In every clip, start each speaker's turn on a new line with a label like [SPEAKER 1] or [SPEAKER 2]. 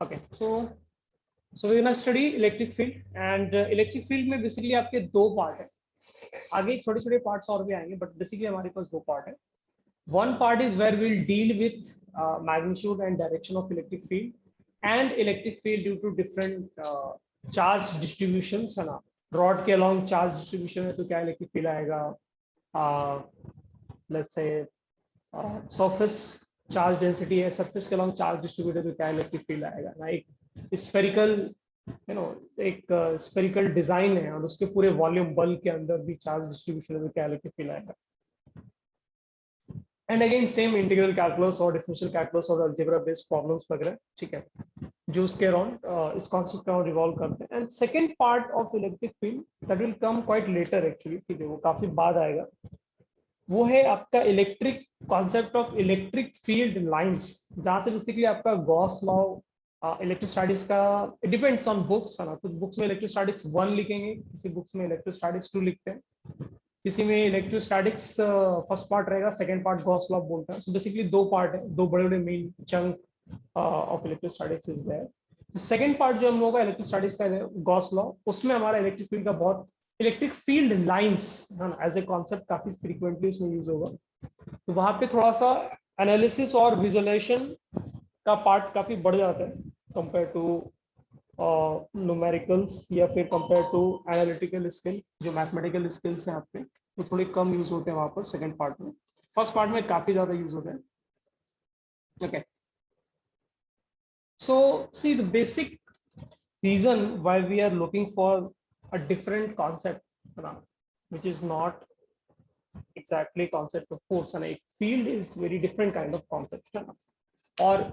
[SPEAKER 1] Okay, so we gonna study electric field and electric field में basically आपके दो part है। आगे छोटे छोटे पार्ट्स और भी आएंगे, बट बेसिकली हमारे पास दो पार्ट है। One part is where we'll deal with magnitude and direction of electric field and electric field due to different charge distributions है ना। रॉड के along charge distribution है तो क्या electric field आएगा, let's say surface charge density है, surface के along charge distributed तो क्या electric field आएगा ना। एक spherical एक spherical design है और उसके पूरे वॉल्यूम बल्क के अंदर भी चार्ज डिस्ट्रीब्यूशन है तो क्या इलेक्ट्रिक फील्ड आएगा। And again same integral calculus और डिफरेंशियल कैलकुलस और अलजेब्रा बेस्ड प्रॉब्लम्स वगैरह, ठीक है, जो उसके अराउंड इस कॉन्सेप्ट का रिवॉल्व करते हैं। And second part of electric field that will come quite later actually, ठीक है, वो काफी बाद आएगा। वो है आपका electric concept of electric field lines, जहां से बेसिकली आपका गॉस लॉ इलेक्ट्रोस्टैटिक्स का डिपेंड्स ऑन बुक्स है ना। कुछ बुक्स में इलेक्ट्रोस्टैटिक्स 1 लिखेंगे, किसी बुक्स में इलेक्ट्रोस्टैटिक्स 2 लिखते हैं, किसी में इलेक्ट्रोस्टैटिक्स फर्स्ट पार्ट रहेगा, सेकंड पार्ट गॉस लॉ बोलता है। सो बेसिकली दो पार्ट है, दो बड़े बड़े main chunk of electrostatics is there. तो सेकंड पार्ट जो हम लोगों का इलेक्ट्रोस्टैटिक्स का है गॉस लॉ, उसमें हमारा इलेक्ट्रिक फील्ड का बहुत इलेक्ट्रिक फील्ड लाइंस है ना एज ए कॉन्सेप्ट काफी फ्रीक्वेंटली उसमें यूज होगा। तो वहां पे थोड़ा सा एनालिसिस और विजुअलाइजेशन का पार्ट काफी बढ़ जाता है कंपेयर टू न्यूमेरिकल्स या फिर कंपेयर टू एनालिटिकल स्किल। जो मैथमेटिकल स्किल्स हैं आपके वो थोड़े कम यूज होते हैं वहां पर सेकंड पार्ट में। फर्स्ट पार्ट में काफी ज्यादा यूज होते हैं। Okay, so see the basic reason why we are looking for a different concept which is not exactly concept of force है ना। एक field is very different kind of concept है ना। और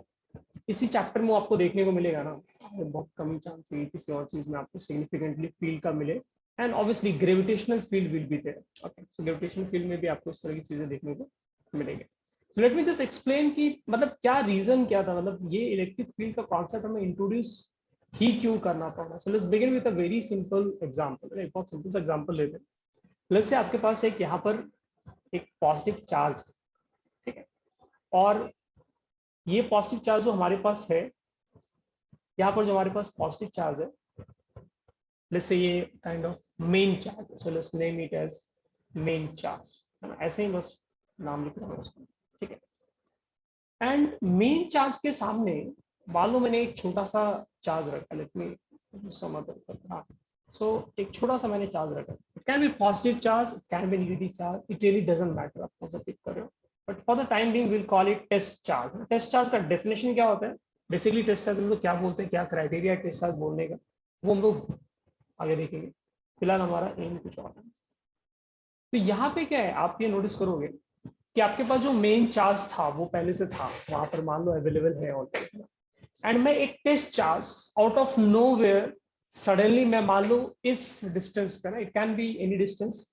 [SPEAKER 1] इसी चैप्टर में आपको देखने को मिलेगा ना, बहुत कम ही चांस है किसी और चीज में आपको सिग्निफिकेंटली फील्ड का मिले। And obviously gravitational field will be there. Okay, so gravitational field में भी आपको इस तरह की चीजें देखने को मिलेंगे। So let me just explain कि मतलब क्या रीजन क्या था, मतलब ये इलेक्ट्रिक फील्ड का कॉन्सेप्ट हमें इंट्रोड्यूस ही क्यों करना पड़ा। So let's begin with a very simple example. एक बहुत सिंपल सा एग्जांपल लेते हैं। लेट्स से आपके पास एक यहाँ पर एक पॉजिटिव चार्ज, ठीक है, और ये पॉजिटिव चार्ज जो हमारे पास है, यहाँ पर जो हमारे पास पॉजिटिव चार्ज है, लेट्स से ये काइंड ऑफ मेन चार्ज है। So let's name it as main charge है ना, ऐसे ही बस नाम लिख रहा हूँ उसको, ठीक है। एंड मेन चार्ज के सामने मान लो मैंने एक छोटा सा चार्ज रखा, लेट मी सम अदर, सो एक छोटा सा मैंने चार्ज रखा। It can be positive charge, it can be negative charge, it really doesn't matter आप कौन सा पिक कर रहे हो। But for the time being will call it test charge. Test charge का डेफिनेशन क्या होता है, बेसिकली टेस्ट चार्ज हम लोग क्या बोलते हैं, क्या क्राइटेरिया है टेस्ट चार्ज बोलने का, वो हम लोग आगे देखेंगे। फिलहाल हमारा एम कुछ और है। तो यहाँ पे क्या है, आप ये नोटिस करोगे कि आपके पास जो मेन चार्ज था वो पहले से था वहां पर, मान लो अवेलेबल है ऑलरेडी। एंड मैं एक test charge out of nowhere suddenly मैं मान लो इस डिस्टेंस पे ना, it can be any distance,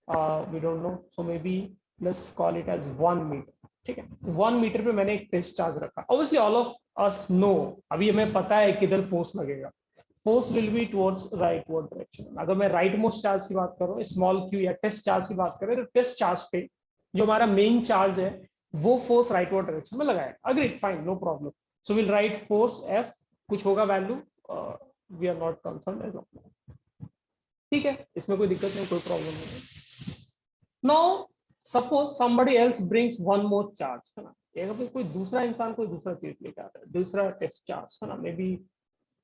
[SPEAKER 1] we don't know, so may be let's call it as 1 meter, ठीक है। 1 मीटर पे मैंने एक टेस्ट चार्ज रखा। Obviously all of us know, अभी हमें पता है किधर फोर्स लगेगा, force will be towards rightward direction. अगर मैं राइट मोस्ट चार्ज की बात करूं, स्मॉल क्यू या टेस्ट चार्ज की बात करें, तो टेस्ट चार्ज पे जो हमारा मेन चार्ज है वो फोर्स राइटवर्ड डायरेक्शन में लगाएगा। Agreed, fine, no problem. So will write force F, कुछ होगा value, we are not concern as of, ठीक है, इसमें कोई दिक्कत नहीं, कोई प्रॉब्लम नहीं। Now suppose somebody else brings one more charge है ना, अगर कोई दूसरा इंसान कोई दूसरा चीज लेके आता है, दूसरा टेस्ट चार्ज है ना, मे बी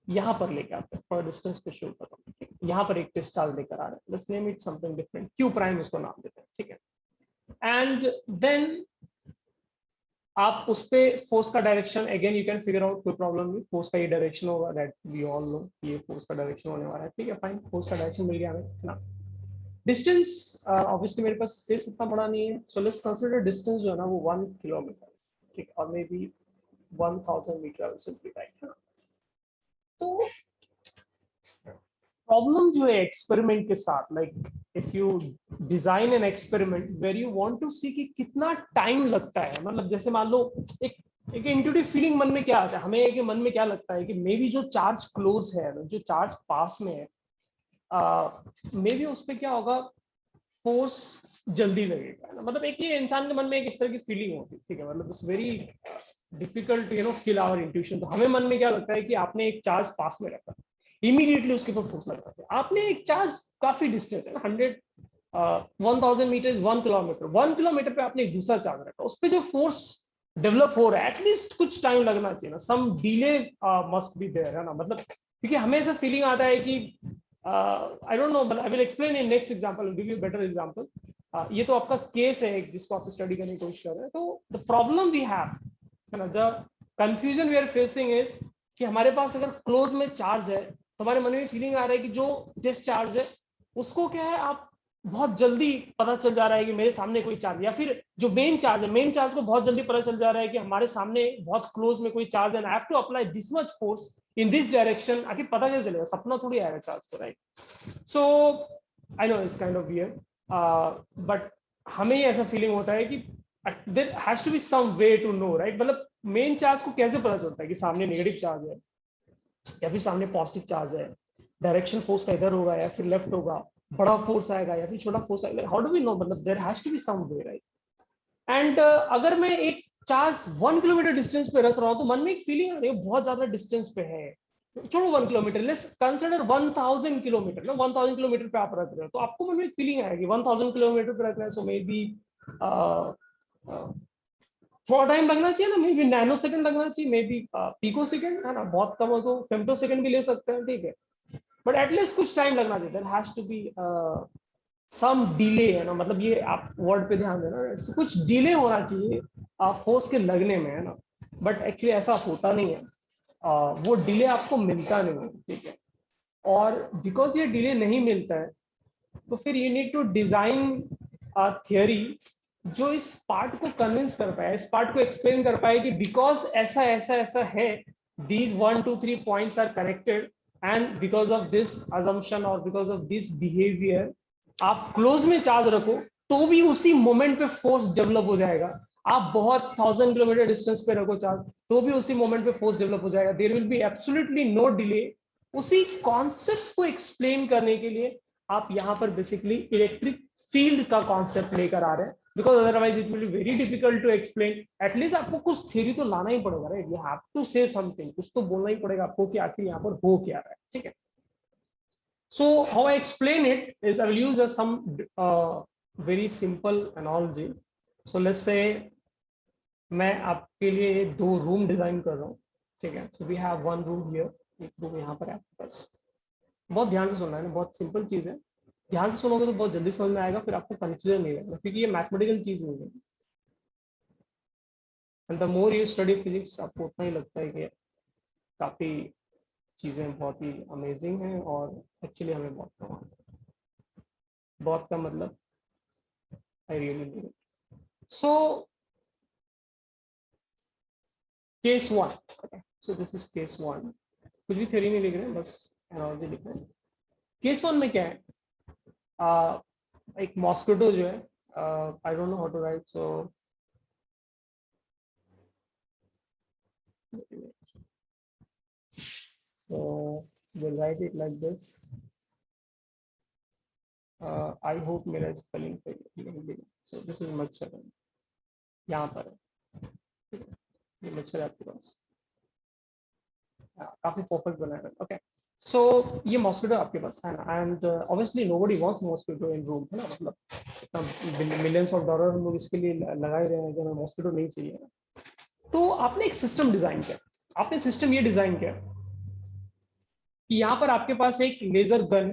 [SPEAKER 1] यहाँ पर लेके आते हैं फॉर डिस्टेंस पे शो कर रहा हूँ, यहाँ पर एक टेस्ट चार्ज लेकर आ रहे हैं, let's name it something different, Q prime उसको नाम देते हैं, ठीक है। एंड देन आप उस पे फोर्स का direction again you can figure out, कोई प्रॉब्लम नहीं, फोर्स का ये डायरेक्शन होगा, दैट वी ऑल नो, ये फोर्स का डायरेक्शन होने वाला है, ठीक है, फाइन, फोर्स का डायरेक्शन मिल गया हमें ना। डिस्टेंस ऑब्वियसली मेरे पास स्पेस इतना बड़ा नहीं है, सो लेट्स कंसीडर डिस्टेंस जो है ना वो 1 किलोमीटर, ठीक, और may be 1000 metre simply right है ना। तो प्रॉब्लम जो है एक्सपेरिमेंट के साथ, like if you design an experiment where you want to see कि कितना टाइम लगता है, मतलब जैसे मान लो एक एक इंट्यूटिव फीलिंग मन में क्या आता है हमें, कि मन में क्या लगता है कि मे बी जो चार्ज क्लोज है, जो चार्ज पास में है, मे बी उस पर क्या होगा, फोर्स जल्दी लगेगा, है ना। मतलब एक ये इंसान के मन में एक इस तरह की फीलिंग होती है, ठीक है, मतलब it's very difficult kill our intuition. तो हमें मन में क्या लगता है कि आपने एक चार्ज पास में रखा, इमीडिएटली उसके ऊपर फोर्स लगता है। आपने एक चार्ज काफी डिस्टेंस है ना, 1000 मीटर 1 किलोमीटर, 1 किलोमीटर पे आपने एक दूसरा चार्ज रखा, उस पर जो फोर्स डेवलप हो रहा है एटलीस्ट कुछ टाइम लगना चाहिए ना, some delay must be there, है ना। मतलब क्योंकि हमें ऐसा फीलिंग आता है कि आई don't no, but I will explain in next example, give you better example. ये तो आपका केस है जिसको आप स्टडी करने की कोशिश कर रहे हैं। तो द प्रॉब्लम वी हैव, है ना, the confusion we are facing is कि हमारे पास अगर क्लोज में चार्ज है तो हमारे मन में फीलिंग आ रहा है कि जो जिस चार्ज है उसको क्या है, आप बहुत जल्दी पता चल जा रहा है कि मेरे सामने कोई चार्ज, या फिर जो मेन चार्ज है, मेन चार्ज को बहुत जल्दी पता चल जा रहा है कि हमारे सामने बहुत क्लोज में कोई चार्ज है, I have to apply this much force in this direction. आखिर पता कैसे चलेगा, सपना थोड़ी आएगा चार्ज को, right. So I know it's kind of weird, but हमें ऐसा फीलिंग होता है कि there has to be some way to know, right. मतलब मेन चार्ज को कैसे पता चलता है कि सामने नेगेटिव चार्ज है या फिर सामने पॉजिटिव चार्ज है, डायरेक्शन फोर्स का इधर होगा या फिर लेफ्ट होगा, बड़ा फोर्स आएगा या फिर छोटा फोर्स आएगा, हाउ डू वी नो। मतलब there has to be some way, right. And अगर मैं एक चार्ज 1 किलोमीटर डिस्टेंस पे रख रहा हूँ तो मन में एक फीलिंग आ रही है बहुत ज्यादा डिस्टेंस पे है। छोड़ो 1 किलोमीटर, लेट्स कंसिडर 1000 किलोमीटर ना, 1000 किलोमीटर पे आप रख रहे हो तो आपको मन में एक फीलिंग आएगी 1000 किलोमीटर पे रख रहे हैं, सो मे बी थोड़ा टाइम लगना चाहिए ना, मे बी नैनो सेकंड लगना चाहिए, मे बी पिको सेकंड, है ना, बहुत कम हो तो फेम्टो सेकंड भी ले सकते हैं, ठीक है। बट एटलीस्ट कुछ टाइम लगना चाहिए, there has to be some delay, है ना। मतलब ये आप वर्ड पे ध्यान देना, कुछ डिले होना चाहिए फोर्स के लगने में, है ना। बट एक्चुअली ऐसा होता नहीं है, वो डिले आपको मिलता नहीं है, ठीक है। और बिकॉज ये डिले नहीं मिलता है तो फिर you need to design theory जो इस पार्ट को कन्विंस कर पाए, इस पार्ट को एक्सप्लेन कर पाए कि बिकॉज ऐसा ऐसा ऐसा है, these 1 2 3 points are connected, and because of this assumption और बिकॉज ऑफ दिस बिहेवियर आप क्लोज में चार्ज रखो तो भी उसी मोमेंट पे फोर्स डेवलप हो जाएगा। आप बहुत 1000 किलोमीटर डिस्टेंस पे रखो चार्ज तो भी उसी मोमेंट पे फोर्स डेवलप हो जाएगा, there will be absolutely no delay. उसी कॉन्सेप्ट को एक्सप्लेन करने के लिए आप यहाँ पर बेसिकली इलेक्ट्रिक फील्ड का कॉन्सेप्ट लेकर आ रहे हैं, because otherwise it will be very difficult to explain. At least आपको कुछ थ्योरी तो लाना ही पड़ेगा, right, you have to say something, कुछ तो बोलना ही पड़ेगा आपको कि आखिर यहाँ पर हो क्या रहा है, ठीक है। So how I explain it is I will use some very simple analogy. So let's say मैं आपके लिए 2 रूम डिजाइन कर रहा हूँ, ठीक है। So we have one room here, एक रूम यहाँ पर है आपके पास। बहुत ध्यान से सुनना है ना, बहुत सिंपल चीज है, ध्यान से सुनोगे तो बहुत जल्दी समझ में आएगा, फिर आपको कंफ्यूजन नहीं रहेगा क्योंकि ये मैथमेटिकल चीज नहीं है। And the more you study physics आपको उतना ही लगता है कि काफी चीजें बहुत ही अमेजिंग हैं और एक्चुअली हमें बहुत कम आता है। बहुत का मतलब I really mean it. So case 1, so this is case 1, कुछ भी थ्योरी नहीं लिख रहे हैं, बस एनालॉजी लिख रहे हैं। केस 1 में क्या है, एक मॉस्किटो जो है, I don't know how to write, so we'll write it like this. I hope मेरा स्पेलिंग सही है। So this is मच्छर, यहाँ पर है, ये मच्छर आपके पास काफी परफेक्ट बनाया है, ओके। सो ये मॉस्किटो आपके पास है ना, and obviously nobody wants mosquito in room, है ना। मतलब इतना मिलियंस ऑफ डॉलर हम लोग इसके लिए लगा ही रहे हैं कि हमें मॉस्किटो नहीं चाहिए ना। तो आपने एक सिस्टम डिजाइन किया, आपने सिस्टम ये डिजाइन किया कि यहाँ पर आपके पास एक लेजर गन,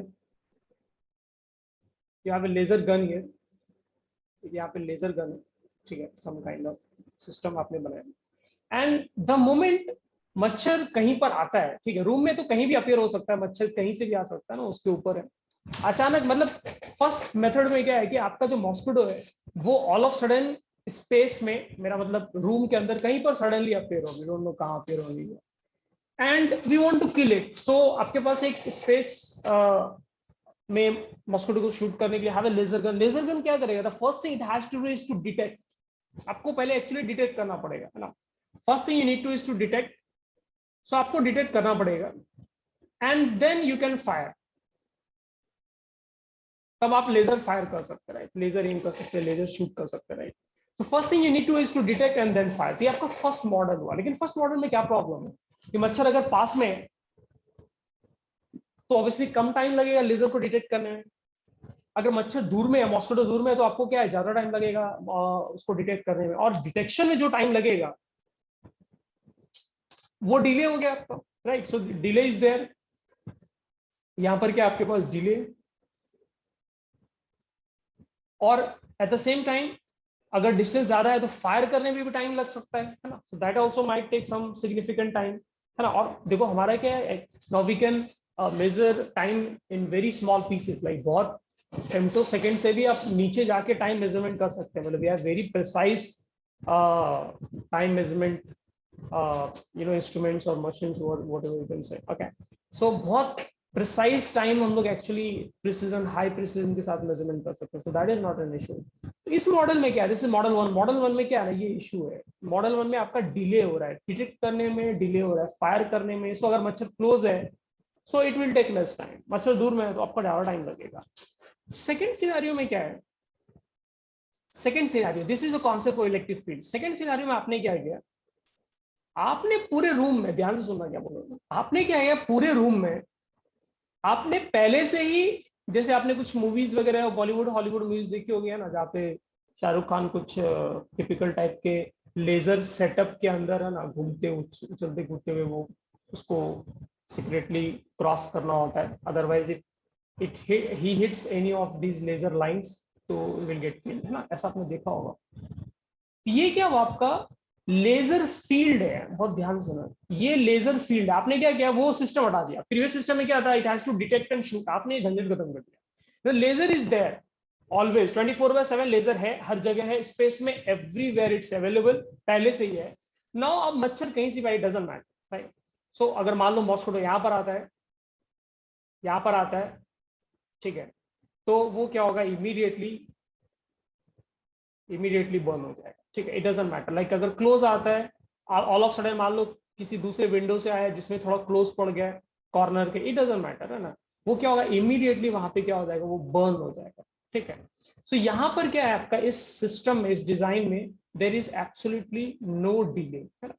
[SPEAKER 1] यहाँ पे लेजर गन है, यहाँ पे लेजर गन है, ठीक है, सम काइंड ऑफ सिस्टम आपने बनाया। एंड द मोमेंट मच्छर कहीं पर आता है, ठीक है, रूम में तो कहीं भी अपियर हो सकता है, मच्छर कहीं से भी आ सकता है ना, उसके ऊपर है अचानक। मतलब फर्स्ट मेथड में क्या है कि आपका जो मॉस्किटो है वो ऑल ऑफ सडन स्पेस में, मेरा मतलब रूम के अंदर कहीं पर सडनली अपियर होगी, डोंट नो कहाँ अपियर होगी, and we want to kill it. So आपके पास एक स्पेस में मॉस्किटो को शूट करने के लिए have a laser gun. Laser gun क्या करेगा, the first thing it has to do is to detect. आपको पहले एक्चुअली डिटेक्ट करना पड़ेगा, है ना। First thing you need to is to detect, so आपको डिटेक्ट करना पड़ेगा, and then you can fire. तब आप लेजर फायर कर सकते हैं, राइट, लेजर एम कर सकते हैं, लेजर शूट कर सकते हैं, राइट। तो first thing you need to is to detect and then fire. ये आपका फर्स्ट मॉडल हुआ, लेकिन फर्स्ट मॉडल में क्या प्रॉब्लम है कि मच्छर अगर पास में है तो ऑब्वियसली कम टाइम लगेगा लेजर को डिटेक्ट करने में। अगर मच्छर दूर में है, मॉस्किटो दूर में है, तो आपको क्या है, ज्यादा टाइम लगेगा उसको डिटेक्ट करने में, और डिटेक्शन में जो टाइम लगेगा वो डिले हो गया आपका, right. So delay is there, यहां पर क्या आपके पास डिले, और एट द सेम टाइम अगर डिस्टेंस ज्यादा है तो फायर करने में भी टाइम लग सकता है ना। So that also might take some significant time, है ना। और देखो हमारा क्या है, now we can measure time in very small pieces, like बहुत फेमटो सेकेंड से भी आप नीचे जाके टाइम मेजरमेंट कर सकते हैं, मतलब we have very precise time measurement instruments और machines, whatever you can say, okay. So बहुत प्रिसाइज टाइम हम लोग एक्चुअली प्रिसीजन, हाई प्रिसीजन के साथ मेजरमेंट कर सकते हैं, so that is not an issue. तो इस मॉडल में क्या है, जैसे मॉडल वन, मॉडल वन में क्या है ना, ये इशू है। मॉडल वन में आपका डिले हो रहा है, डिटेक्ट करने में डिले हो रहा है, फायर करने में। सो अगर मच्छर क्लोज है so it will take less time, मच्छर दूर में है तो आपका ज्यादा टाइम लगेगा। सेकेंड सिनेरियो में क्या है, second scenario, this is the concept of electric field. Second scenario में आपने क्या किया, आपने पूरे रूम में, ध्यान से सुनना क्या बोल रहा हूं, आपने क्या किया पूरे रूम में, आपने पहले से ही, जैसे आपने कुछ मूवीज वगैरह बॉलीवुड हॉलीवुड मूवीज देखी होगी है ना, जहाँ पे शाहरुख खान कुछ टिपिकल टाइप के लेजर सेटअप के अंदर है ना घूमते उछलते कूदते हुए वो उसको सीक्रेटली क्रॉस करना होता है, अदरवाइज इट ही hits any of these laser lines तो विल गेट किल्ड, है ना, ऐसा आपने देखा होगा। ये क्या हुआ आपका, लेजर फील्ड है, बहुत ध्यान से सुना, ये लेजर फील्ड, आपने क्या किया, वो सिस्टम हटा दिया। प्रीवियस सिस्टम में क्या था, it has to detect and shoot, आपने झंझट खत्म कर दिया। Laser is there always, 24/7 laser है, हर जगह है, स्पेस में एवरीवेयर इट्स अवेलेबल, पहले से ही है। नाउ अब मच्छर कहीं से भाई, डजंट मैटर, राइट। सो अगर मान लो मॉस्किटो यहाँ पर आता है, यहाँ पर आता है, ठीक है, तो वो क्या होगा, इमीडिएटली बर्न हो जाएगा, ठीक है, इट डजंट मैटर। लाइक अगर क्लोज आता है, ऑल ऑफ सडन मान लो किसी दूसरे विंडो से आया जिसमें थोड़ा क्लोज पड़ गया कॉर्नर के, इट डजंट मैटर, है ना, वो क्या होगा, इमीडिएटली वहां पे क्या हो जाएगा, वो बर्न हो जाएगा, ठीक है। सो यहाँ पर क्या है आपका, इस सिस्टम में, इस डिजाइन में there is absolutely no delay, है ना।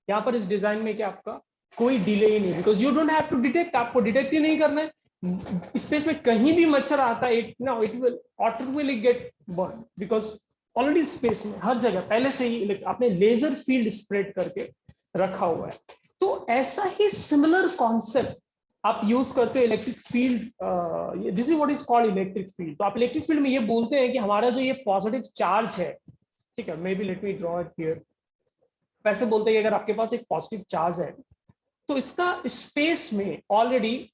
[SPEAKER 1] यहाँ पर इस डिजाइन में क्या आपका कोई डिले ही नहीं, because you don't have to detect, आपको डिटेक्ट ही नहीं करना है। स्पेस में कहीं भी मच्छर आता है, it will automatically gate burn, because already space में हर जगह पहले से ही आपने लेजर फील्ड स्प्रेड करके रखा हुआ है। तो ऐसा ही सिमिलर कॉन्सेप्ट आप यूज करते हो electric field, this is what is called electric field. तो आप इलेक्ट्रिक फील्ड में ये बोलते हैं कि हमारा जो ये पॉजिटिव चार्ज है, ठीक है, may be let me draw it here, वैसे बोलते हैं कि अगर आपके पास एक पॉजिटिव चार्ज है तो इसका स्पेस में ऑलरेडी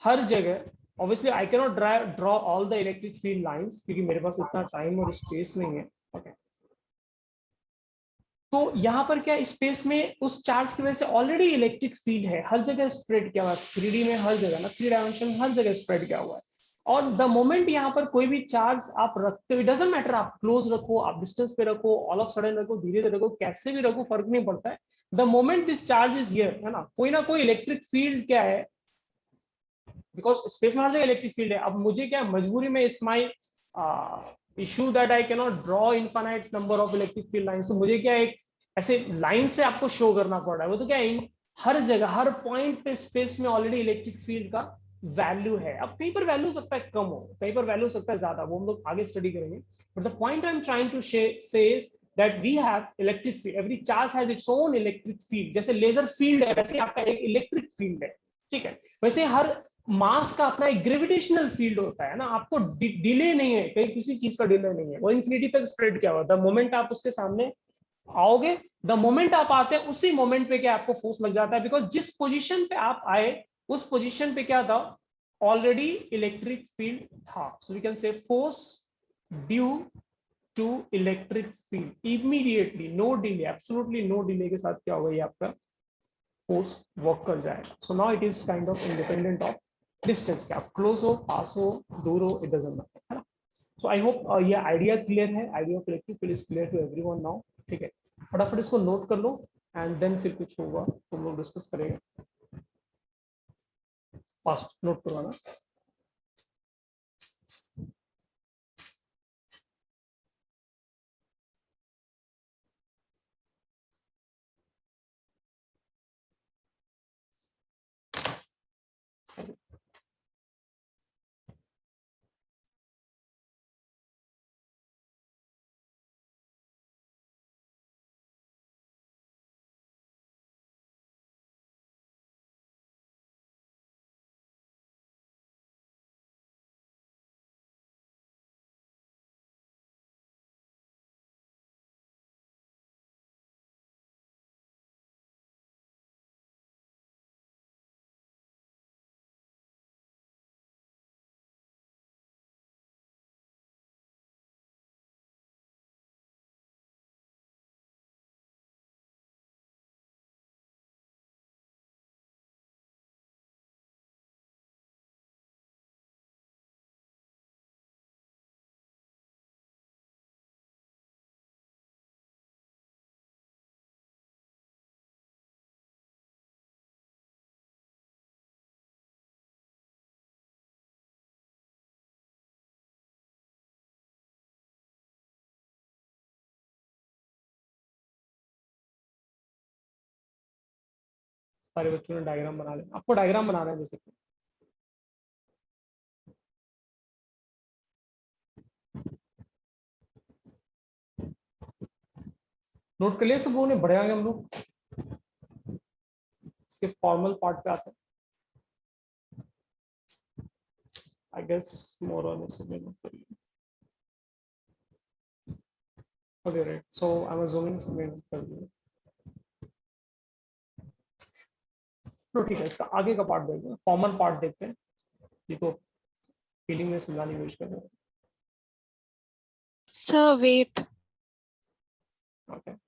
[SPEAKER 1] हर जगह, obviously I can not draw all the electric field lines क्योंकि मेरे पास इतना टाइम और स्पेस नहीं है, ओके। तो यहां पर क्या स्पेस में उस चार्ज की वजह से ऑलरेडी इलेक्ट्रिक फील्ड है, हर जगह स्प्रेड किया हुआ है, 3D में हर जगह ना, 3 डायमेंशन हर जगह स्प्रेड किया हुआ है। और द मोमेंट यहाँ पर कोई भी चार्ज आप रखते हो, डजंट मैटर आप क्लोज रखो, आप डिस्टेंस पे रखो, ऑल ऑफ सडन रखो, धीरे धीरे रखो, कैसे भी रखो, फर्क नहीं पड़ता है। The moment this charge is here, है ना कोई इलेक्ट्रिक फील्ड क्या है, बिकॉज स्पेस में हर जगह इलेक्ट्रिक फील्ड है। अब मुझे क्या मजबूरी में, इस my issue that I can not draw infinite number of electric field lines, तो मुझे क्या एक ऐसे लाइन से आपको शो करना पड़ रहा है। वो तो क्या है, हर जगह हर पॉइंट पे स्पेस में ऑलरेडी इलेक्ट्रिक फील्ड का वैल्यू है। अब कहीं पर वैल्यू सकता है कम हो, कहीं पर वैल्यू सकता है ज्यादा, वो हम लोग आगे स्टडी करेंगे। But the point I am trying to say that we have electric field, every charge has its own electric field, जैसे लेजर फील्ड है वैसे आपका एक इलेक्ट्रिक फील्ड है, ठीक है। वैसे हर मास का अपना एक ग्रेविटेशनल फील्ड होता है ना, आपको डिले नहीं है, कहीं किसी चीज का डिले नहीं है, वो इन्फिनिटी तक स्प्रेड किया हुआ, द मोमेंट आप उसके सामने आओगे, द मोमेंट आप आते हैं उसी मोमेंट पे क्या आपको फोर्स लग जाता है, बिकॉज जिस पोजीशन पे आप आए उस पोजीशन पे क्या था, ऑलरेडी इलेक्ट्रिक फील्ड था। So we can say force due to electric field, immediately no delay, absolutely no delay के साथ क्या होगा, ये आपका फोर्स वर्क कर जाएगा। So now it is kind of independent of distance, क्या आप क्लोज हो, पास हो, दूर हो, इट डजंट मैटर, है ना। सो आई होप ये आइडिया क्लियर है, idea of electric field is clear to everyone now, ठीक है। फटाफट इसको नोट कर लो एंड देन फिर कुछ होगा तो हम लोग डिस्कस करेंगे। फास्ट नोट करवाना। सारे बच्चों ने डायग्राम बना लिया, आपको डायग्राम बनाना है जैसे नोट कर लिया सब लोगों ने, बढ़िया आगे हम लोग इसके फॉर्मल पार्ट पे आते हैं। आई गेस मोर और लेस हमने नोट कर लिया। Okay right, so I am assuming सबने नोट कर लिया। तो ठीक है, इसका आगे का पार्ट देखते हैं, कॉमन पार्ट देखते हैं, ये तो फीलिंग में समझाने की कोशिश कर रहे हैं।
[SPEAKER 2] Sir, wait.
[SPEAKER 1] Okay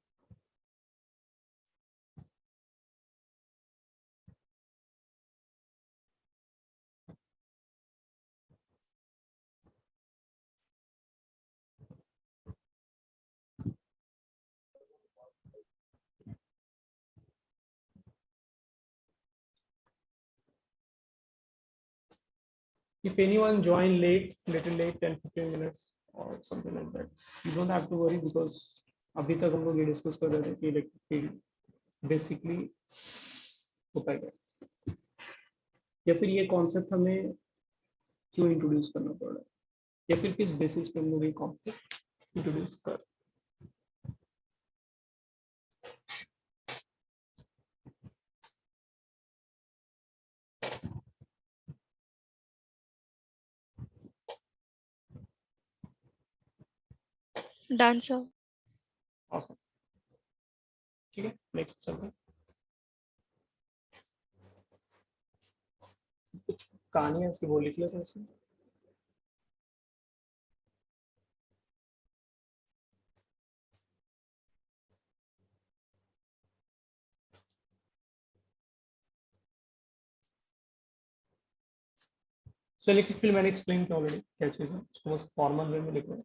[SPEAKER 1] if anyone join late, little late, 10-15 minutes or something like that, you don't have to worry because अभी तक हम लोग ये डिस्कस कर रहे थे कि इलेक्ट्रिक फील्ड बेसिकली होता है क्या, या फिर ये कॉन्सेप्ट हमें क्यों इंट्रोड्यूस करना पड़ रहा है, या फिर किस बेसिस पे हम लोग ये कॉन्सेप्ट इंट्रोड्यूस कर।
[SPEAKER 2] Done, sir.
[SPEAKER 1] awesome. ठीक है, नेक्स्ट चलते हैं। कुछ कहानियां ऐसी बोल लिख लेते हैं इसमें। So electric field मैंने explain किया already क्या चीज़ है, उसको बस फॉर्मल वे में लिख रहे हैं।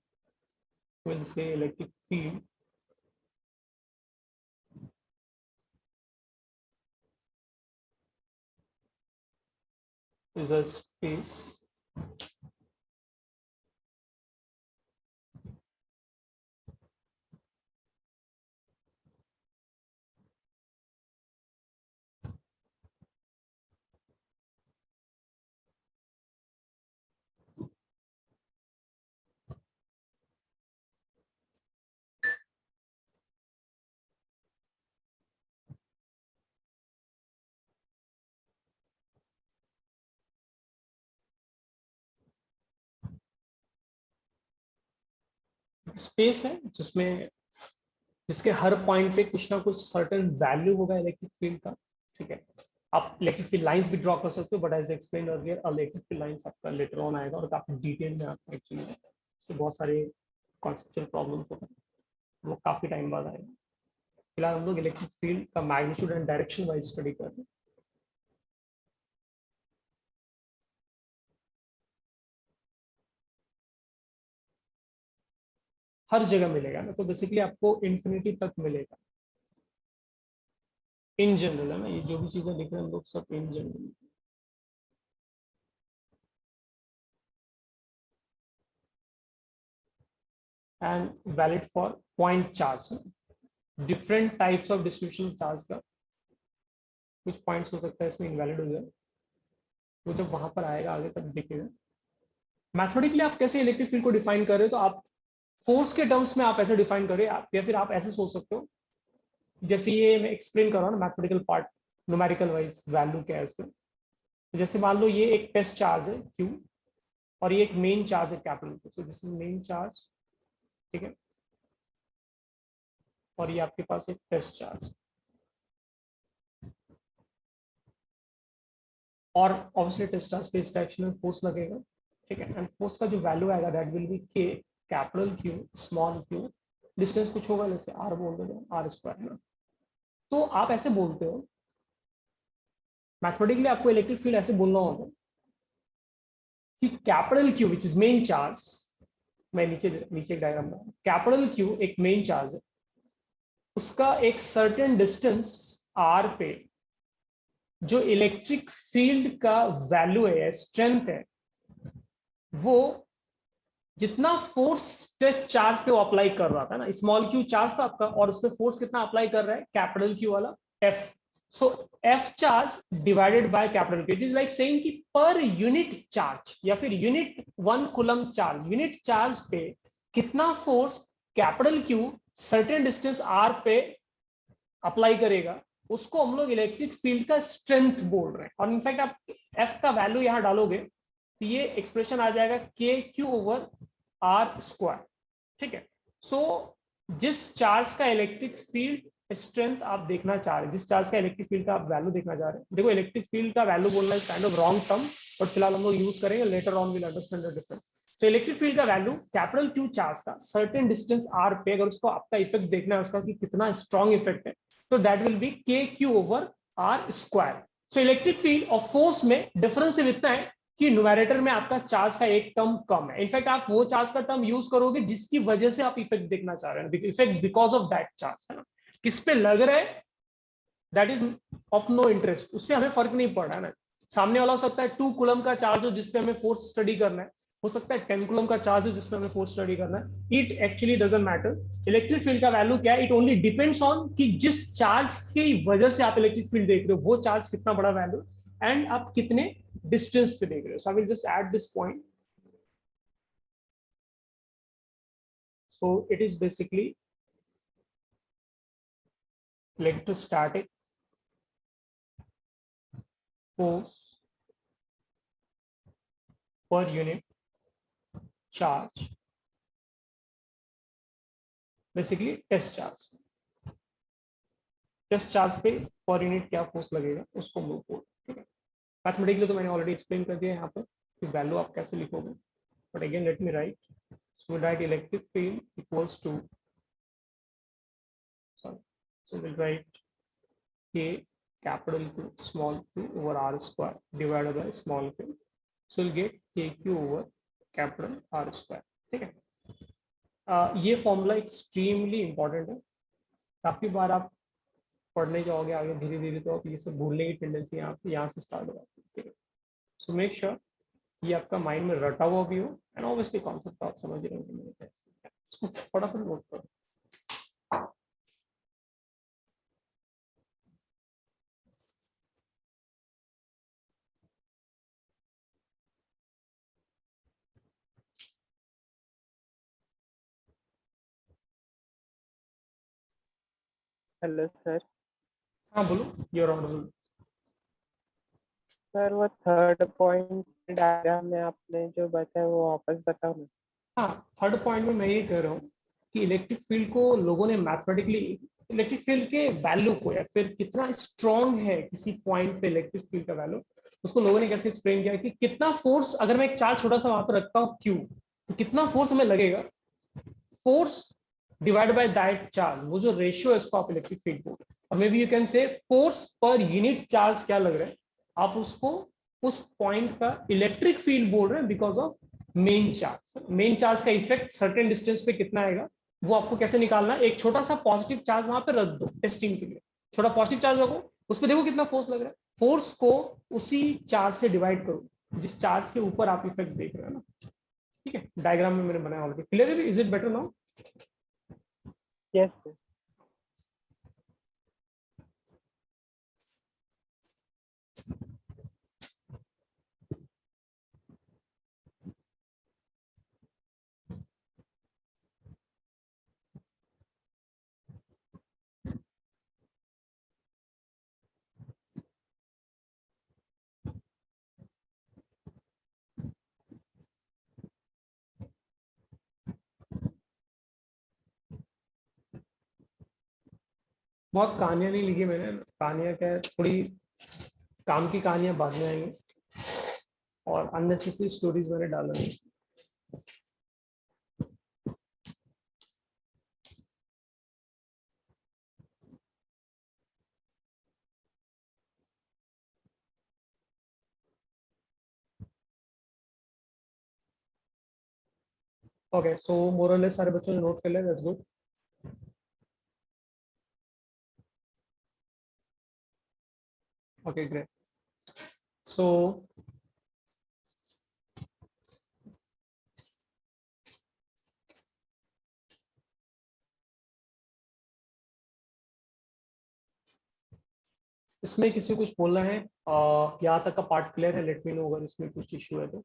[SPEAKER 1] We'll say electric field is a space space है जिसमें जिसके हर पॉइंट पे कुछ ना कुछ सर्टेन वैल्यू होगा इलेक्ट्रिक फील्ड का। ठीक है, आप इलेक्ट्रिक फील्ड लाइंस भी ड्रॉ कर सकते हो, but as explain earlier electric field lines आपका लेटर ऑन आएगा और काफी डिटेल में आपका एक्चुअली तो बहुत सारे कॉन्सेप्चुअल प्रॉब्लम्स होते हैं, वो काफी टाइम बाद आएगा। फिलहाल हम लोग इलेक्ट्रिक फील्ड का magnitude and direction wise study कर रहे हैं। हर जगह मिलेगा ना, तो बेसिकली आपको इंफिनिटी तक मिलेगा इन जनरल, है ना, ये जो भी चीजें लिख रहे हैं हम लोग सब in general. And valid for point charge, different types of distribution charge का कुछ पॉइंट्स हो सकता है इसमें इनवैलिड हो जाए, वो जब वहां पर आएगा आगे तब दिखेगा। मैथमेटिकली आप कैसे इलेक्ट्रिक फील्ड को डिफाइन कर रहे हो, तो आप फोर्स के टर्म्स में आप ऐसे डिफाइन करें, या फिर आप ऐसे सोच सकते हो जैसे ये मैं एक्सप्लेन कर रहा हूँ ना mathematical part, numerical wise value क्या है इसका। जैसे मान लो ये एक टेस्ट चार्ज है Q और ये एक मेन चार्ज है कैपिटल Q, तो दिस इज मेन चार्ज। ठीक है, और ये आपके पास एक टेस्ट चार्ज, और ऑब्वियसली टेस्ट चार्ज पे इस डायरेक्शन में फोर्स लगेगा। ठीक है, एंड फोर्स का जो वैल्यू आएगा that will B K capital Q small q, distance कुछ होगा जैसे r बोल देते हैं r स्क्वायर ना। तो आप ऐसे बोलते हो मैथमेटिकली, आपको इलेक्ट्रिक फील्ड ऐसे बोलना होगा कि capital Q which is main charge, मैं नीचे नीचे डायग्राम बना, कैपिटल Q एक मेन चार्ज है, उसका एक सर्टेन डिस्टेंस r पे जो इलेक्ट्रिक फील्ड का वैल्यू है, स्ट्रेंथ है, वो जितना फोर्स टेस्ट चार्ज पे वो अप्लाई कर रहा था ना, स्मॉल क्यू चार्ज था आपका, और उस पर फोर्स कितना अप्लाई कर रहा है कैपिटल क्यू वाला F, So F charge divided by capital Q, it is like saying कि per unit charge या फिर unit 1 coulomb charge, unit charge पे कितना force capital Q certain distance r पे अप्लाई करेगा, उसको हम लोग इलेक्ट्रिक फील्ड का स्ट्रेंथ बोल रहे हैं। और इनफैक्ट आप F का वैल्यू यहां डालोगे तो ये एक्सप्रेशन आ जाएगा के क्यू ओवर आर स्क्वायर। ठीक है, सो जिस चार्ज का इलेक्ट्रिक फील्ड स्ट्रेंथ आप देखना चाह रहे हैं, जिस चार्ज का इलेक्ट्रिक फील्ड का आप वैल्यू देखना चाह रहे हैं, देखो इलेक्ट्रिक फील्ड का वैल्यू बोलना is kind of wrong term, but फिलहाल हम लोग यूज करेंगे, later on will understand the difference. तो इलेक्ट्रिक फील्ड का वैल्यू कैपिटल क्यू चार्ज का सर्टेन डिस्टेंस आर पे, अगर उसको आपका इफेक्ट देखना है उसका कि कितना स्ट्रॉन्ग इफेक्ट है, तो that will be K Q over R square. So electric field और फोर्स में डिफरेंस सिर्फ इतना है कि न्यूमेरेटर में आपका चार्ज का एक टर्म कम है। इनफैक्ट आप वो चार्ज का टर्म यूज करोगे जिसकी वजह से आप इफेक्ट देखना चाह रहे हैं, effect because of that charge, है ना। किस पे लग रहा है that is of no interest, उससे हमें फर्क नहीं पड़ रहा है ना। सामने वाला हो सकता है 2 कूलम का चार्ज हो जिसपे हमें फोर्स स्टडी करना है, हो सकता है 10 कूलम का चार्ज हो जिसपे हमें फोर्स स्टडी करना है। It actually doesn't matter. Electric field का वैल्यू क्या है, इट ओनली डिपेंड्स ऑन कि जिस चार्ज की वजह से आप इलेक्ट्रिक फील्ड देख रहे हो वो चार्ज कितना बड़ा वैल्यू एंड आप कितने डिस्टेंस पे देख रहे हो। So I will just add this point. So it is basically electrostatic force per unit charge, basically test charge. Test charge पे पर यूनिट क्या फोर्स लगेगा उसको हम लोग बोल, ठीक है। मैथमेटिकली तो मैंने ऑलरेडी एक्सप्लेन कर दिया यहाँ पर कि वैल्यू आप कैसे लिखोगे, but again let me write. So write electric field equals to, so we'll write K capital Q small q over r square divided by small q, so we'll get KQ over capital R square, ठीक है। ये formula extremely important है, काफी बार आप पढ़ने जाओगे आगे धीरे धीरे तो आप ये सब भूलने की टेंडेंसी यहाँ से स्टार्ट हो जाती है, ठीक है। सो मेक श्योर ये आपका माइंड में रटा हुआ भी हो एंड ऑब्वियसली कॉन्सेप्ट आप समझ रहे हो। फटाफट नोट करो।
[SPEAKER 3] Hello sir.
[SPEAKER 1] हाँ बोलो, यूर ऑडिबल।
[SPEAKER 3] सर वो थर्ड पॉइंट डायग्राम में आपने जो बताया वो वापस बताओ ना।
[SPEAKER 1] हाँ, थर्ड पॉइंट में मैं ये कह रहा हूँ कि इलेक्ट्रिक फील्ड को लोगों ने मैथमेटिकली, इलेक्ट्रिक फील्ड के वैल्यू को या फिर कितना स्ट्रॉन्ग है किसी पॉइंट पे इलेक्ट्रिक फील्ड का वैल्यू, उसको लोगों ने कैसे एक्सप्लेन किया कि कितना फोर्स, अगर मैं एक चार्ज छोटा सा वहां पर रखता हूँ क्यू, तो कितना फोर्स हमें लगेगा, force divide by that charge, वो जो रेशियो है उसको आप इलेक्ट्रिक फील्ड बोल। और may B you can say force per unit charge क्या लग रहा है, आप उसको उस पॉइंट का इलेक्ट्रिक फील्ड बोल रहे हैं because of main charge. Main charge का इफेक्ट सर्टेन डिस्टेंस पे कितना आएगा वो आपको कैसे निकालना है। एक छोटा सा पॉजिटिव चार्ज वहां पे रख दो टेस्टिंग के लिए, छोटा पॉजिटिव चार्ज रखो, उस पर देखो कितना फोर्स लग रहा है, फोर्स को उसी चार्ज से डिवाइड करो जिस चार्ज के ऊपर आप इफेक्ट देख रहे हो ना, ठीक है। डायग्राम में मैंने बनाया ऑलरेडी, क्लियर है, is it better now?
[SPEAKER 3] Yes sir.
[SPEAKER 1] बहुत कहानियां नहीं लिखी मैंने, कहानियां क्या है, थोड़ी काम की कहानियां बाद में आएंगी और अननेसेसरी स्टोरीज मैंने डाला नहीं। ओके, सो मोरलेस सारे बच्चों ने नोट कर लिया, that's good. Okay great. So इसमें किसी को कुछ बोलना है? यहाँ तक का पार्ट क्लियर है? लेट मी नो अगर इसमें कुछ इश्यू है तो।